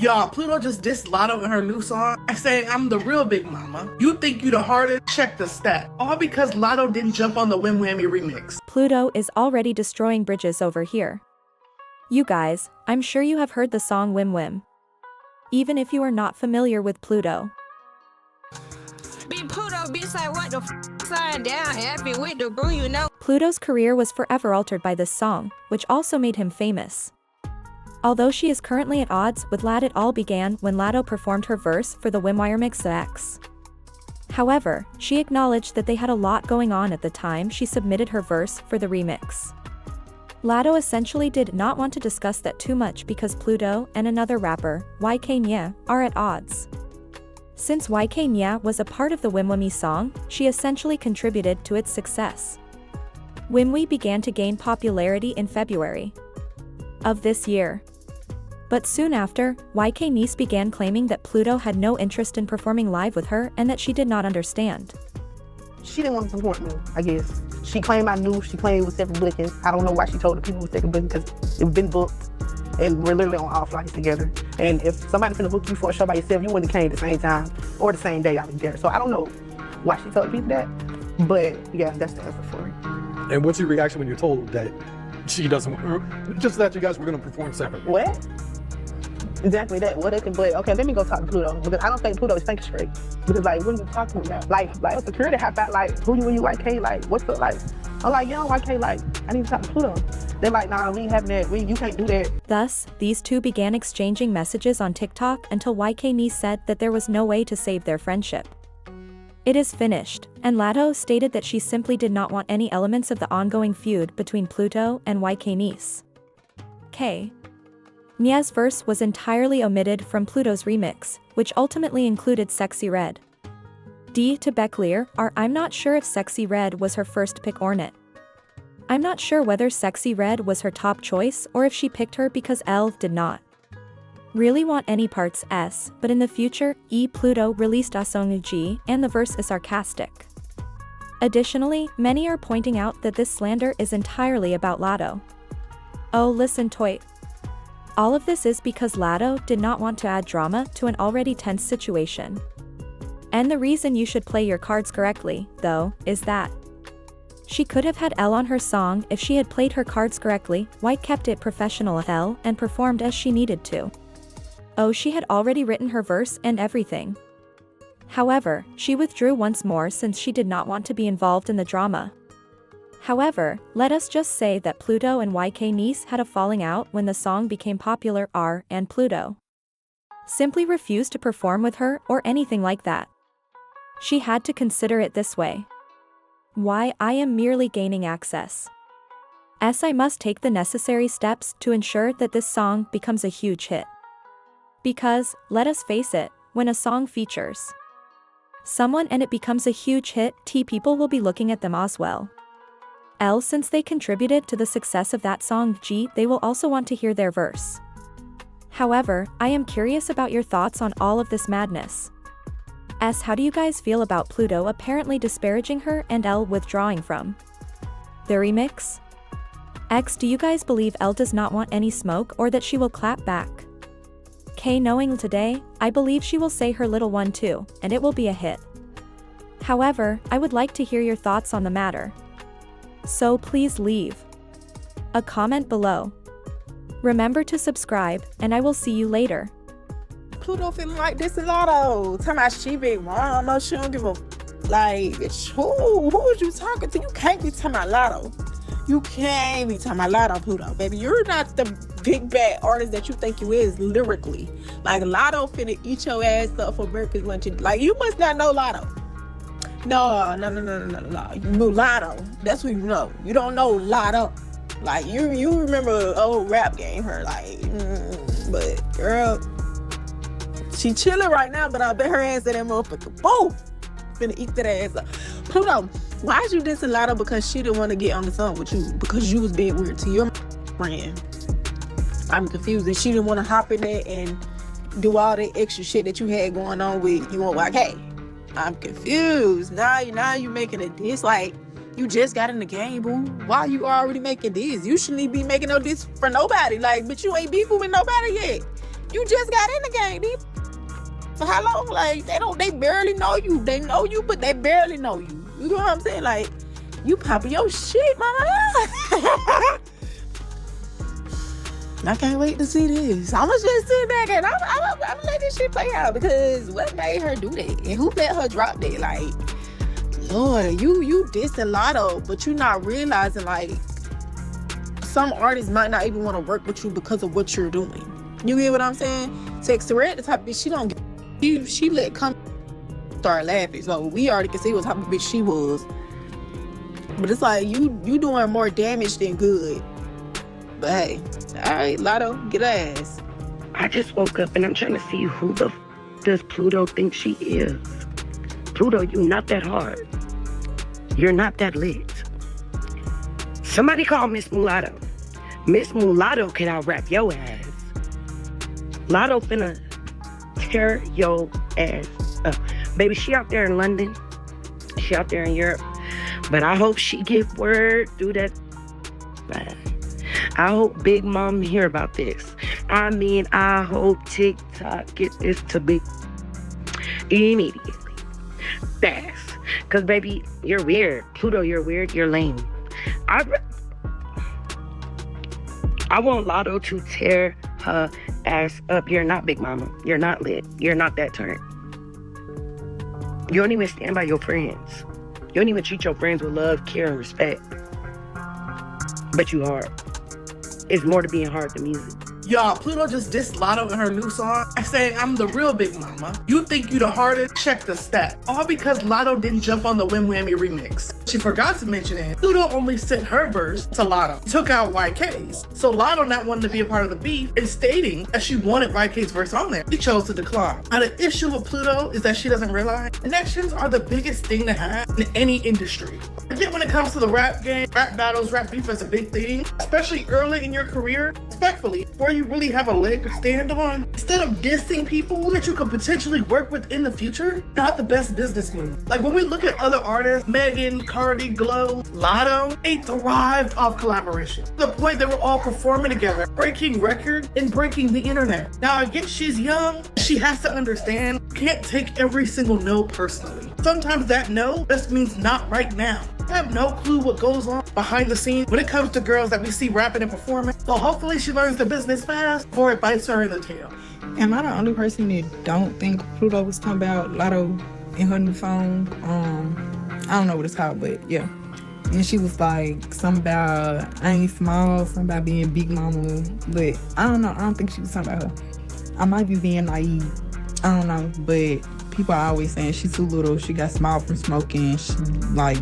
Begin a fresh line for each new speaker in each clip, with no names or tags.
Y'all, Pluto just dissed Latto in her new song, saying I'm the real Big Mama. You think you the hardest? Check the stat. All because Latto didn't jump on the Wim Whammy remix.
Pluto is already destroying bridges over here. You guys, I'm sure you have heard the song Wim Wim. Even if you are not familiar with Pluto. Pluto's career was forever altered by this song, which also made him famous. Although she is currently at odds with Latto, it all began when Latto performed her verse for the Wimwire Mix X. However, she acknowledged that they had a lot going on at the time she submitted her verse for the remix. Latto essentially did not want to discuss that too much because Pluto and another rapper, YK Nya, are at odds. Since YK Nya was a part of the Wimwimi song, she essentially contributed to its success. Wimwi began to gain popularity in February of this year. But soon after, YK Niece began claiming that Pluto had no interest in performing live with her and that she did not understand.
She didn't want to support me, I guess. She claimed I knew, she claimed it was separate bookings. I don't know why she told the people it was separate bookings because it's been booked and we're literally on all flights together. And if somebody's gonna book you for a show by yourself, you wouldn't have came at the same time or the same day I was there. So I don't know why she told people that, but yeah, that's the answer for it.
And what's your reaction when you're told that she doesn't, just that you guys were gonna perform separately?
What? Exactly that. What is it? But okay, let me go talk to Pluto because I don't think Pluto is thinking straight. Because like, what are you talking about? Like security have that like, who you YK? Like, what's up? Like, I'm like, yo, YK. Like, I need to talk to Pluto. They're like, nah, we ain't having that. You can't do that.
Thus, these two began exchanging messages on TikTok until YK Niece said that there was no way to save their friendship. It is finished, and Latto stated that she simply did not want any elements of the ongoing feud between Pluto and YK Niece. K. Nya's verse was entirely omitted from Pluto's remix, which ultimately included Sexy Red. D. To be clear, I'm not sure if Sexy Red was her first pick or not. I'm not sure whether Sexy Red was her top choice or if she picked her because L did not really want any parts S, but in the future, Pluto released a song G, and the verse is sarcastic. Additionally, many are pointing out that this slander is entirely about Latto. Oh, listen, Toy. All of this is because Latto did not want to add drama to an already tense situation. And the reason you should play your cards correctly, though, is that she could have had L on her song if she had played her cards correctly, White kept it professional L and performed as she needed to. Oh, she had already written her verse and everything. However, she withdrew once more since she did not want to be involved in the drama. However, let us just say that Pluto and YK Niece had a falling out when the song became popular and Pluto simply refused to perform with her or anything like that. She had to consider it this way. Why, I am merely gaining access. I must take the necessary steps to ensure that this song becomes a huge hit. Because, let us face it, when a song features someone and it becomes a huge hit, people will be looking at them as well. L, since they contributed to the success of that song G, they will also want to hear their verse. However, I am curious about your thoughts on all of this madness. S, how do you guys feel about Pluto apparently disparaging her and L withdrawing from the remix? X, do you guys believe L does not want any smoke or that she will clap back? K, knowing today, I believe she will say her little one too, and it will be a hit. However, I would like to hear your thoughts on the matter. So please leave a comment below. Remember to subscribe, and I will see you later.
Pluto feeling like this is Latto. Talking about she big mama, she don't give a like, bitch, who is you talking to? You can't be talking about Latto. You can't be talking about Latto, Pluto, baby. You're not the big bad artist that you think you is lyrically. Like Latto finna eat your ass up for breakfast, lunch, and like you must not know Latto. No. You know Latto. That's what you know. You don't know Latto. Like you remember old rap game her like, but girl, she chilling right now. But I bet her ass at that motherfucker. Boom, finna eat that ass up. Pluto, why is you dissing Latto? Because she didn't want to get on the song with you because you was being weird to your friend. I'm confused. And she didn't want to hop in there and do all the extra shit that you had going on with you and YK. I'm confused. Now you making a diss like you just got in the game, boo. Why you already making this? You shouldn't be making no diss for nobody. Like, but you ain't beefing with nobody yet. You just got in the game, dude. For how long? Like, they barely know you. They know you, but they barely know you. You know what I'm saying? Like, you popping your shit, mama. I can't wait to see this. I'ma just sit back and I'm let this shit play out, because what made her do that? And who let her drop that? Like, Lord, you dissing Latto, but you not realizing, like, some artists might not even want to work with you because of what you're doing. You get what I'm saying? Text her at the type of bitch she don't get. She let come start laughing. So we already can see what type of bitch she was. But it's like you doing more damage than good. But hey, all right, Latto, get her ass.
I just woke up and I'm trying to see who the does Pluto think she is. Pluto, you not that hard. You're not that lit. Somebody call Miss Mulatto. Miss Mulatto can out-rap your ass. Latto finna tear your ass up. Baby, she out there in London. She out there in Europe. But I hope she give word through that. I hope Big Mom hear about this. I mean, I hope TikTok gets this to be immediately. Fast. Because, baby, you're weird. Pluto, you're weird. You're lame. I want Latto to tear her ass up. You're not Big Mama. You're not lit. You're not that turn. You don't even stand by your friends. You don't even treat your friends with love, care, and respect. But you hard. It's more to being hard than music.
Y'all, Pluto just dissed Latto in her new song, saying, I'm the real Big Mama. You think you the hardest? Check the stat. All because Latto didn't jump on the Wham Whammy remix. She forgot to mention it. Pluto only sent her verse to Latto, took out YK's. So Latto not wanting to be a part of the beef and stating that she wanted YK's verse on there, she chose to decline. Now the issue with Pluto is that she doesn't realize connections are the biggest thing to have in any industry. Again, when it comes to the rap game, rap battles, rap beef is a big thing, especially early in your career. Respectfully, before you really have a leg to stand on, instead of dissing people that you could potentially work with in the future, not the best business move. Like when we look at other artists, Megan, Cardi, Glow, Latto, they thrived off collaboration. To the point they were all performing together, breaking records and breaking the internet. Now again, she's young, she has to understand, you can't take every single no personally. Sometimes that no just means not right now. I have no clue what goes on behind the scenes when it comes to girls that we see rapping and performing. So hopefully she learns the business fast before it bites her in the tail.
Am I the only person that don't think Pluto was talking about Latto in her new phone? I don't know what it's called, but yeah. And she was like, something about I ain't small, something about being Big Mama. But I don't know. I don't think she was talking about her. I might be being naive. I don't know. But people are always saying she's too little. She got small from smoking. She, like,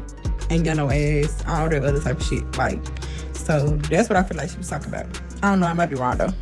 ain't got no ass. All that other type of shit. Like, so that's what I feel like she was talking about. I don't know. I might be wrong, though.